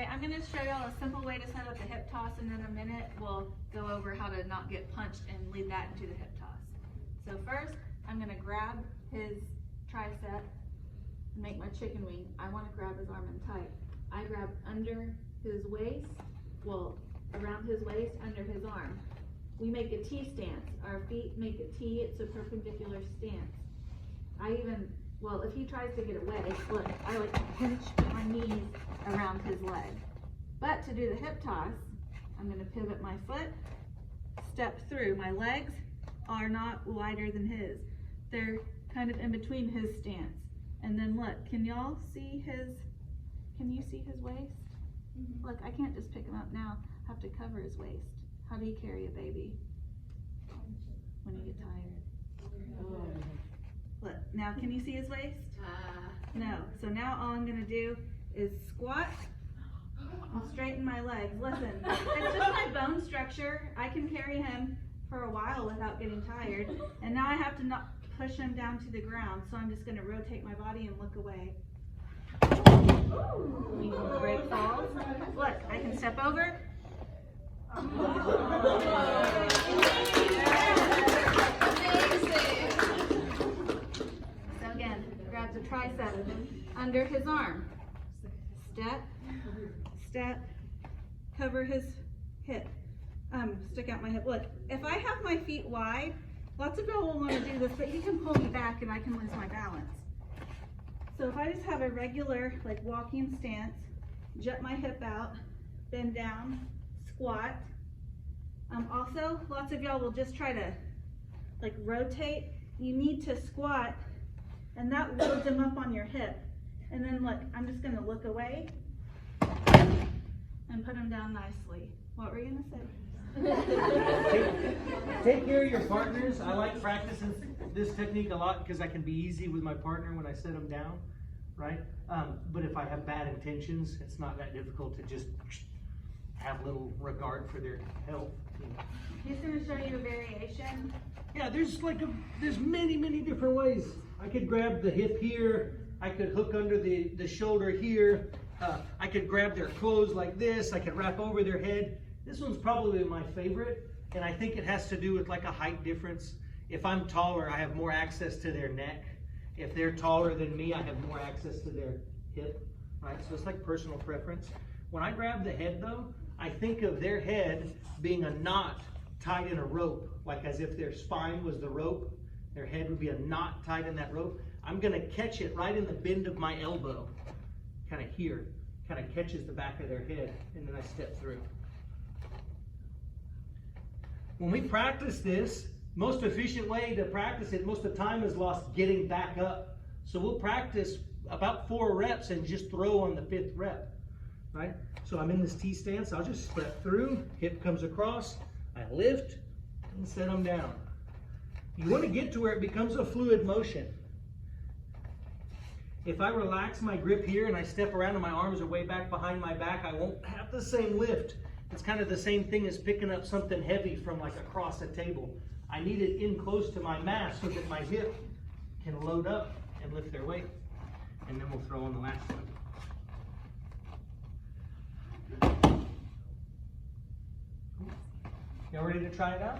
I'm gonna show y'all a simple way to set up the hip toss, and in a minute we'll go over how to not get punched and lead that into the hip toss. So first, I'm gonna grab his tricep and make my chicken wing. I wanna grab his arm in tight. I grab under his waist, well, around his waist, under his arm. We make a T stance. Our feet make a T, it's a perpendicular stance. Well, if he tries to get away, look, I like to pinch my knees around his leg. But to do the hip toss, I'm gonna pivot my foot, step through. My legs are not wider than his. They're kind of in between his stance. And then look, can y'all see can you see his waist? Mm-hmm. Look, I can't just pick him up now. I have to cover his waist. How do you carry a baby when you get tired? Oh. Look, now can you see his waist? No. So now all I'm gonna do is squat and straighten my legs. Listen, it's just my bone structure. I can carry him for a while without getting tired. And now I have to not push him down to the ground. So I'm just gonna rotate my body and look away. Great falls. Look, I can step over. So again, grab the tricep under his arm. Step, step, cover his hip. Stick out my hip. Look, if I have my feet wide, lots of people will want to do this, but he can pull me back and I can lose my balance. So if I just have a regular, like, walking stance, jut my hip out, bend down, squat. Also, lots of y'all will just try to, like, rotate. You need to squat, and that loads them up on your hip. And then look, I'm just gonna look away and put them down nicely. What were you gonna say? Take care of your partners. I like practicing this technique a lot because I can be easy with my partner when I set them down, right? But if I have bad intentions, it's not that difficult to just have little regard for their health. You know. He's going to show you a variation. Yeah, there's many different ways. I could grab the hip here. I could hook under the shoulder here. I could grab their clothes like this. I could wrap over their head. This one's probably my favorite, and I think it has to do with like a height difference. If I'm taller, I have more access to their neck. If they're taller than me, I have more access to their hip, right? So it's like personal preference. When I grab the head though, I think of their head being a knot tied in a rope, like as if their spine was the rope. Their head would be a knot tied in that rope. I'm gonna catch it right in the bend of my elbow, kind of here, kind of catches the back of their head, and then I step through. When we practice this, most efficient way to practice it, most of the time is lost getting back up. So we'll practice about 4 reps and just throw on the 5th rep, right? So I'm in this T stance, I'll just step through, hip comes across, I lift and set them down. You want to get to where it becomes a fluid motion. If I relax my grip here and I step around and my arms are way back behind my back, I won't have the same lift. It's kind of the same thing as picking up something heavy from like across a table. I need it in close to my mass so that my hip can load up and lift their weight. And then we'll throw on the last one. Y'all ready to try it out?